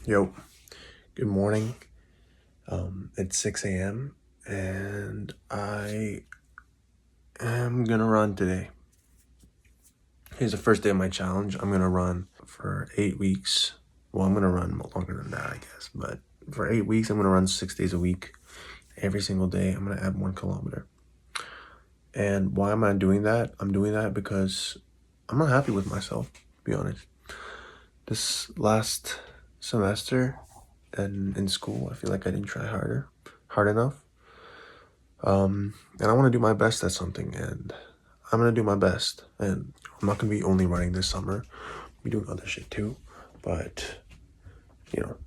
Yo, good morning. It's 6 a.m. and I am gonna run today. Here's the first day of my challenge. I'm gonna run for 8 weeks. Well, I'm gonna run longer than that, I guess. But for 8 weeks, I'm gonna run 6 days a week. Every single day, I'm gonna add 1 kilometer. And why am I doing that? I'm doing that because I'm not happy with myself, to be honest. This last semester and in school, I feel like I didn't try hard enough. And I want to do my best at something, and I'm gonna do my best. And I'm not gonna be only running this summer. I'll be doing other shit too. But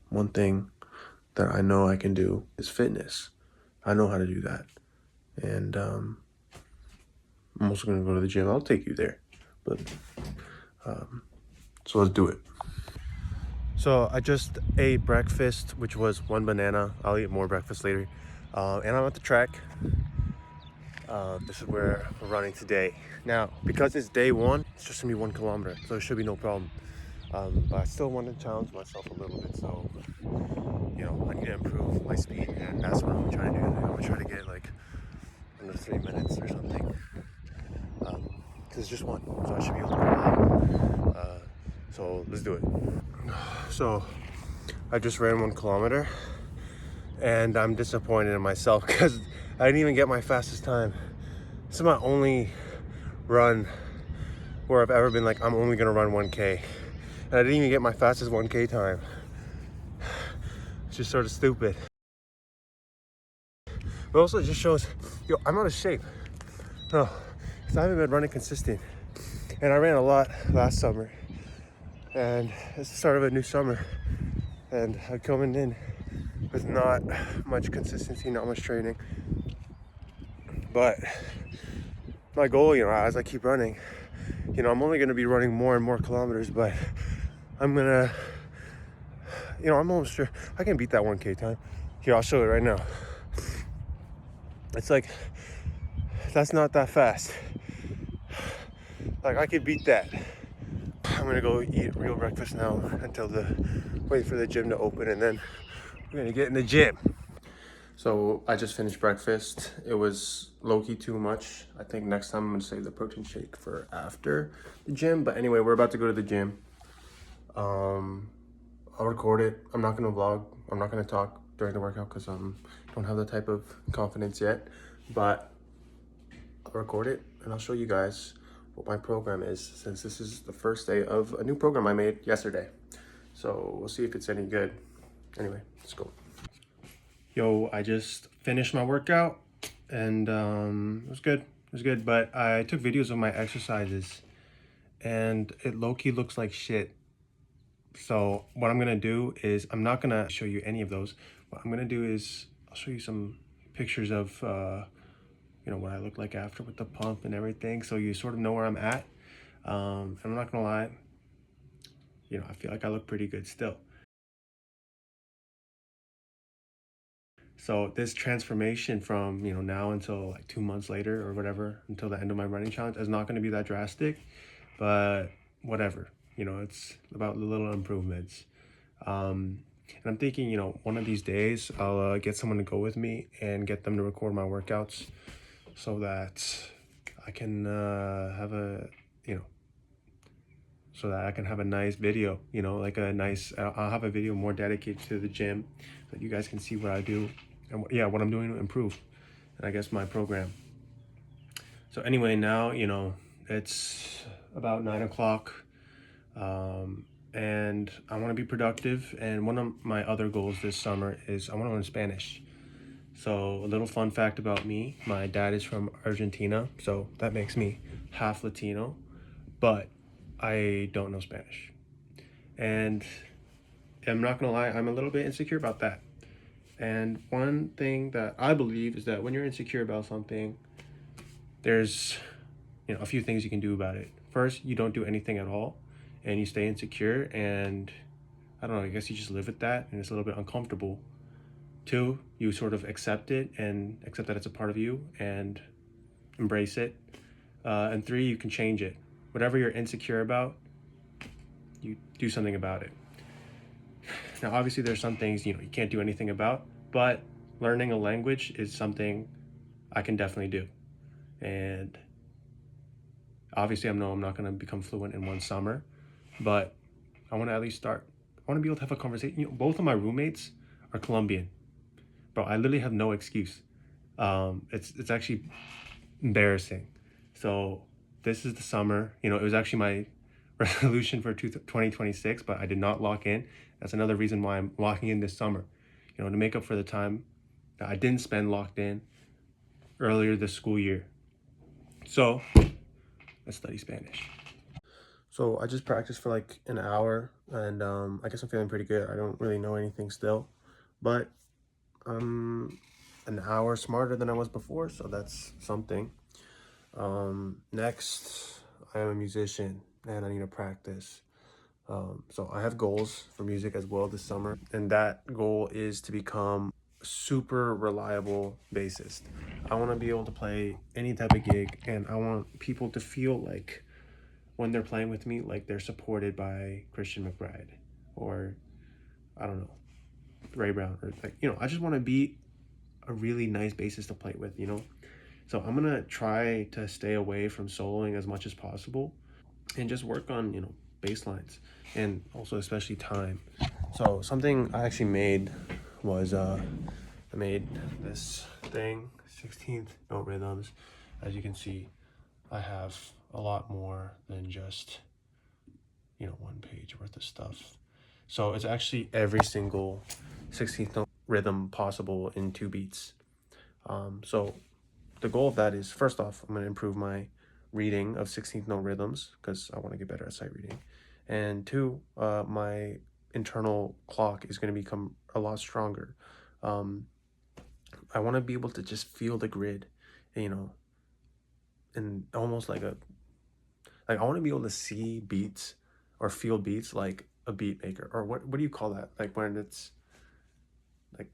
one thing that I know I can do is fitness. I know how to do that, and I'm also gonna go to the gym. I'll take you there, but so let's do it. So I just ate breakfast, which was one banana. I'll eat more breakfast later, and I'm at the track. This is where we're running today. Now, because it's day one, it's just gonna be 1 kilometer, so it should be no problem. But I still want to challenge myself a little bit, so I need to improve my speed, and that's what I'm trying to do. I'm gonna try to get like under 3 minutes or something. Because it's just one, so I should be able to go out. So let's do it. So I just ran 1 kilometer, and I'm disappointed in myself because I didn't even get my fastest time. This is my only run where I've ever been like, I'm only gonna run 1K. And I didn't even get my fastest 1K time. It's just sort of stupid. But also it just shows, I'm out of shape. No, because I haven't been running consistent. And I ran a lot last summer. And it's the start of a new summer. And I'm coming in with not much consistency, not much training. But my goal, as I keep running, I'm only gonna be running more and more kilometers, but I'm gonna, I'm almost sure I can beat that 1K time. Here, I'll show it right now. It's like, that's not that fast. Like, I could beat that. I'm gonna go eat real breakfast now until wait for the gym to open, and then we're gonna get in the gym. So I just finished breakfast. It was low-key too much. I think next time I'm gonna save the protein shake for after the gym. But anyway, we're about to go to the gym. I'll record it. I'm not gonna vlog. I'm not gonna talk during the workout because I don't have the type of confidence yet. But I'll record it and I'll show you guys what my program is, since this is the first day of a new program I made yesterday. So we'll see if it's any good. Anyway, let's go. Yo, I just finished my workout and it was good. It was good, but I took videos of my exercises and it low-key looks like shit. So what I'm gonna do is, I'm not gonna show you any of those. What I'm gonna do is I'll show you some pictures of what I look like after with the pump and everything, so you sort of know where I'm at. And I'm not gonna lie, I feel like I look pretty good still. So this transformation from now until like 2 months later or whatever, until the end of my running challenge, is not going to be that drastic, but whatever. It's about the little improvements. And I'm thinking, one of these days I'll get someone to go with me and get them to record my workouts, so that I can have a so that I can have a nice video, like a nice, I'll have a video more dedicated to the gym, so that you guys can see what I do and what I'm doing to improve, and I guess my program. So anyway, now, it's about 9 o'clock, and I want to be productive. And one of my other goals this summer is I want to learn Spanish. So a little fun fact about me, my dad is from Argentina, so that makes me half Latino, but I don't know Spanish. And I'm not gonna lie, I'm a little bit insecure about that. And one thing that I believe is that when you're insecure about something, there's a few things you can do about it. First, you don't do anything at all and you stay insecure, and I don't know, I guess you just live with that and it's a little bit uncomfortable. Two, you sort of accept it and accept that it's a part of you and embrace it. And three, you can change it. Whatever you're insecure about, you do something about it. Now, obviously, there's some things, you can't do anything about, but learning a language is something I can definitely do. And obviously, I'm not going to become fluent in one summer, but I want to at least start. I want to be able to have a conversation. Both of my roommates are Colombian. Bro, I literally have no excuse. It's actually embarrassing. So this is the summer. It was actually my resolution for 2026, but I did not lock in. That's another reason why I'm locking in this summer. To make up for the time that I didn't spend locked in earlier this school year. So let's study Spanish. So I just practiced for like an hour, and I guess I'm feeling pretty good. I don't really know anything still, but I'm an hour smarter than I was before, so that's something. Next, I am a musician and I need to practice. So I have goals for music as well this summer, and that goal is to become a super reliable bassist. I want to be able to play any type of gig, and I want people to feel like when they're playing with me, like they're supported by Christian McBride or, I don't know, Ray Brown, or like, I just want to be a really nice bassist to play with, So I'm going to try to stay away from soloing as much as possible and just work on, bass lines, and also especially time. So something I actually made was, I made this thing, 16th note rhythms. As you can see, I have a lot more than just, one page worth of stuff. So it's actually every single 16th note rhythm possible in 2 beats. So the goal of that is, first off, I'm going to improve my reading of 16th note rhythms because I want to get better at sight reading. And 2, my internal clock is going to become a lot stronger. I want to be able to just feel the grid, and almost like I want to be able to see beats or feel beats like a beat maker, or what do you call that? Like when it's like,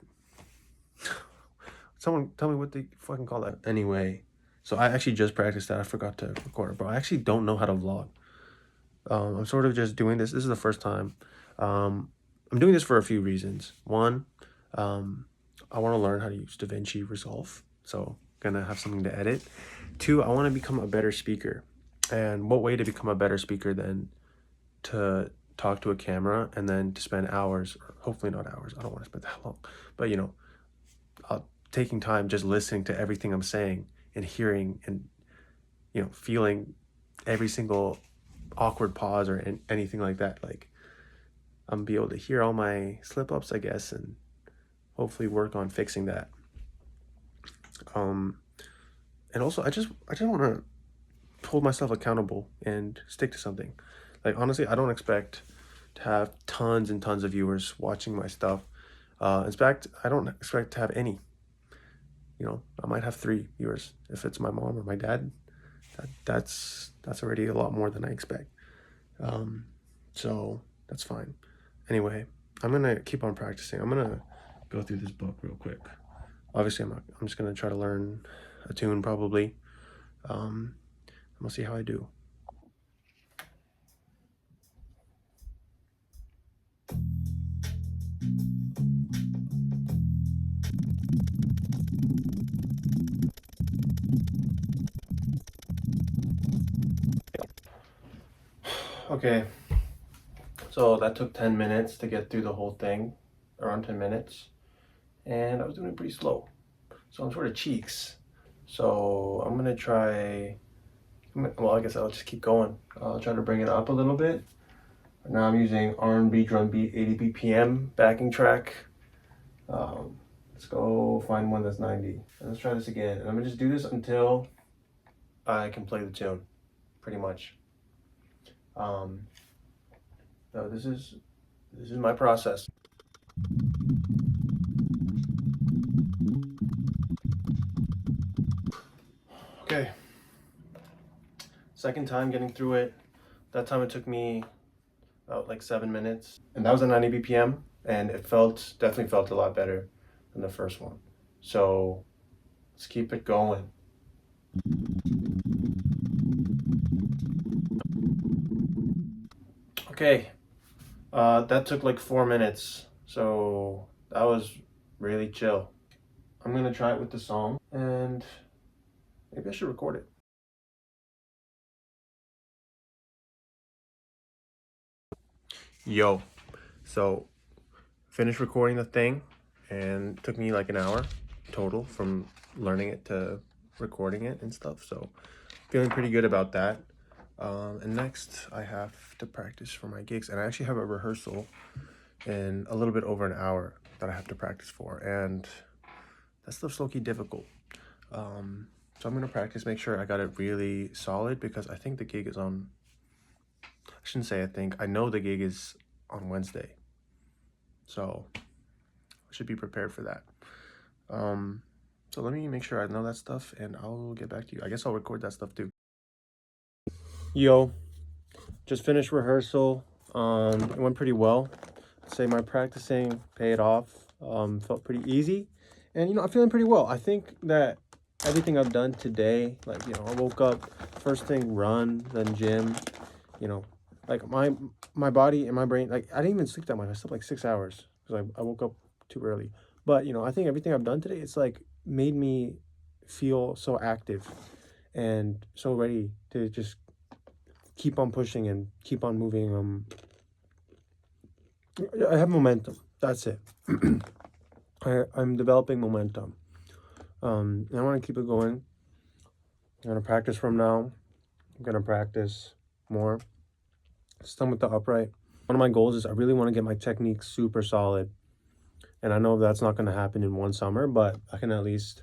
someone tell me what they fucking call that. Anyway, so I actually just practiced that. I forgot to record it, bro. I actually don't know how to vlog. I'm sort of just doing this. This is the first time. I'm doing this for a few reasons. One, I want to learn how to use DaVinci Resolve, so gonna have something to edit. 2, I want to become a better speaker. And what way to become a better speaker than to talk to a camera and then to spend hours, or hopefully not hours, I don't want to spend that long, but taking time just listening to everything I'm saying and hearing and feeling every single awkward pause or anything like that. Like, I'm be able to hear all my slip ups, I guess, and hopefully work on fixing that. And also I just want to hold myself accountable and stick to something. Like, honestly, I don't expect to have tons and tons of viewers watching my stuff. In fact, I don't expect to have any. I might have 3 viewers if it's my mom or my dad. That's already a lot more than I expect. So that's fine. Anyway, I'm gonna keep on practicing. I'm gonna go through this book real quick. Obviously, I'm just gonna try to learn a tune probably. And we'll see how I do. Okay, so that took 10 minutes to get through the whole thing, around 10 minutes, and I was doing it pretty slow, so I'm sort of cheeks. So I'm gonna try, well, I guess I'll just keep going. I'll try to bring it up a little bit. Now I'm using R&B drum beat 80 BPM backing track. Let's go find one that's 90. And let's try this again. And I'm gonna just do this until I can play the tune, pretty much. So this is my process. Okay, second time getting through it. That time it took me about like 7 minutes, and that was at 90 BPM, and it definitely felt a lot better than the first one. So let's keep it going. Okay, that took like 4 minutes. So that was really chill. I'm gonna try it with the song, and maybe I should record it. Yo, so finished recording the thing, and it took me like an hour total from learning it to recording it and stuff. So feeling pretty good about that. And next I have to practice for my gigs, and I actually have a rehearsal in a little bit over an hour that I have to practice for, and that stuff's low-key difficult. So I'm gonna practice, make sure I got it really solid, because I think the gig is on, I shouldn't say I know the gig is on Wednesday. So I should be prepared for that. So let me make sure I know that stuff, and I'll get back to you. I guess I'll record that stuff too. Yo, just finished rehearsal. It went pretty well. I'd say my practicing paid off. Felt pretty easy, and I'm feeling pretty well. I think that everything I've done today, like I woke up, first thing run, then gym. Like my body and my brain, like I didn't even sleep that much. I slept like 6 hours because I woke up too early. But I think everything I've done today, it's like made me feel so active and so ready to just keep on pushing and keep on moving. I have momentum. That's it. I'm developing momentum. And I want to keep it going. I'm gonna practice from now. I'm gonna practice more. It's done with the upright. One of my goals is I really want to get my technique super solid. And I know that's not going to happen in one summer, but I can at least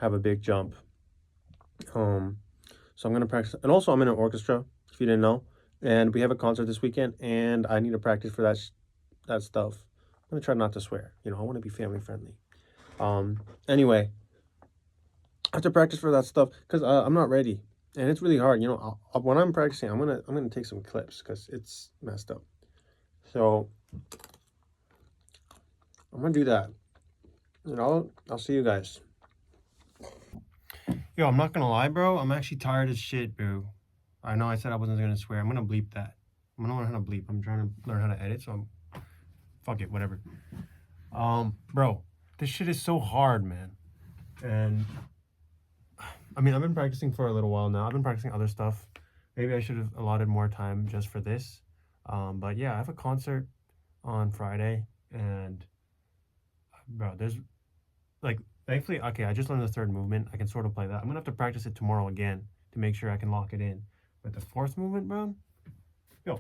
have a big jump. So I'm going to practice. And also, I'm in an orchestra, if you didn't know. And we have a concert this weekend, and I need to practice for that stuff. I'm going to try not to swear. I want to be family friendly. Anyway, I have to practice for that stuff because I'm not ready. And it's really hard. When I'm practicing, I'm gonna take some clips because it's messed up. So I'm gonna do that. And I'll see you guys. Yo, I'm not gonna lie, bro. I'm actually tired as shit, bro. I know I said I wasn't gonna swear. I'm gonna bleep that. I'm gonna learn how to bleep. I'm trying to learn how to edit, so fuck it, whatever. Bro, this shit is so hard, man. And I mean, I've been practicing for a little while now. I've been practicing other stuff. Maybe I should have allotted more time just for this. But yeah, I have a concert on Friday, and bro, there's like, thankfully, okay, I just learned the third movement. I can sort of play that. I'm gonna have to practice it tomorrow again to make sure I can lock it in. But the fourth movement, bro, yo,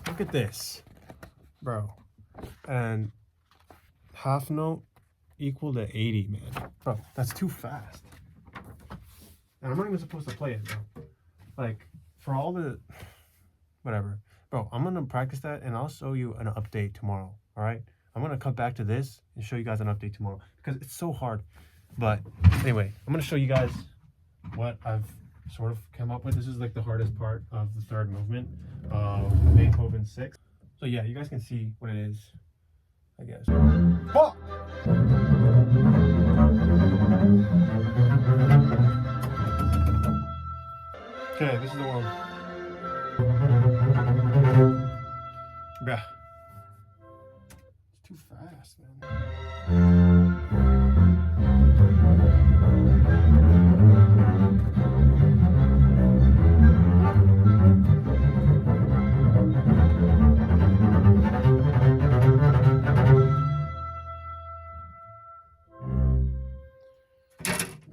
look at this, bro, and half note equal to 80, man. Bro, that's too fast. And I'm not even supposed to play it, bro. Like, for all the whatever, bro, I'm gonna practice that, and I'll show you an update tomorrow. All right, I'm gonna come back to this and show you guys an update tomorrow because it's so hard. But anyway, I'm gonna show you guys what I've sort of come up with. This is like the hardest part of the third movement of Beethoven 6. So yeah, you guys can see what it is, I guess. Fuck! Okay, this is the one. Bruh. It's too fast, man.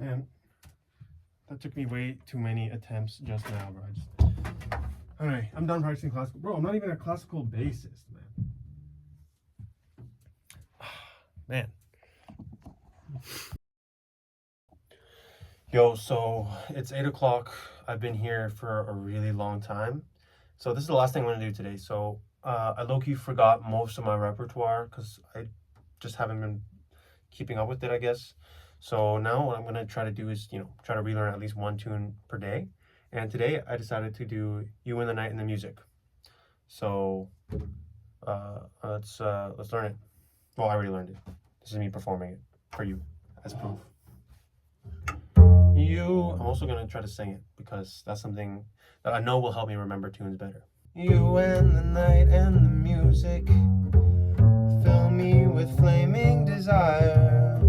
Man, that took me way too many attempts just now, bro. Alright, I'm done practicing classical. Bro, I'm not even a classical bassist, man. Man. Yo, so it's 8 o'clock. I've been here for a really long time. So this is the last thing I'm gonna do today. So I low-key forgot most of my repertoire because I just haven't been keeping up with it, I guess. So now what I'm gonna try to do is, try to relearn at least one tune per day. And today I decided to do You and the Night and the Music. So let's learn it. Well, I already learned it. This is me performing it for you as proof. I'm also gonna try to sing it because that's something that I know will help me remember tunes better. You and the night and the music fill me with flaming desire,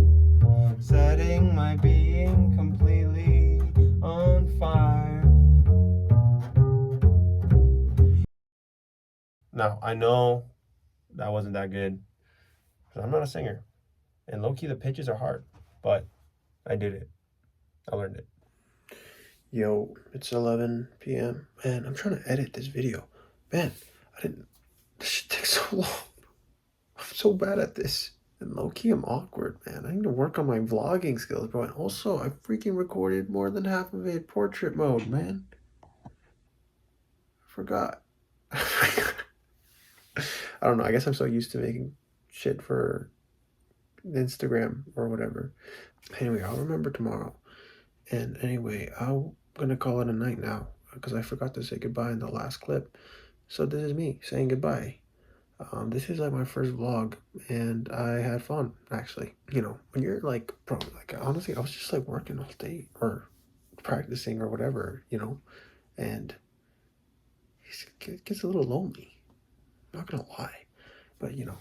setting my being completely on fire. Now, I know that wasn't that good, because I'm not a singer. And low-key, the pitches are hard, but I did it. I learned it. Yo, it's 11 p.m. Man, I'm trying to edit this video. Man, this shit takes so long. I'm so bad at this. And low-key, I'm awkward, man. I need to work on my vlogging skills, bro. And also, I freaking recorded more than half of it portrait mode, man. I forgot. I don't know. I guess I'm so used to making shit for Instagram or whatever. Anyway, I'll remember tomorrow. And anyway, I'm gonna call it a night now because I forgot to say goodbye in the last clip. So this is me saying goodbye. This is like my first vlog, and I had fun actually. You know, when you're like, bro, like honestly, I was just like working all day or practicing or whatever, you know, and it gets a little lonely. I'm not gonna lie, but you know,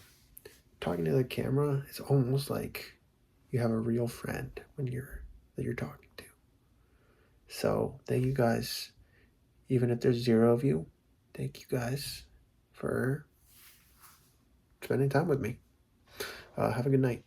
talking to the camera, it's almost like you have a real friend when you're talking to. So thank you guys, even if there's 0 of you, thank you guys for spending time with me. Have a good night.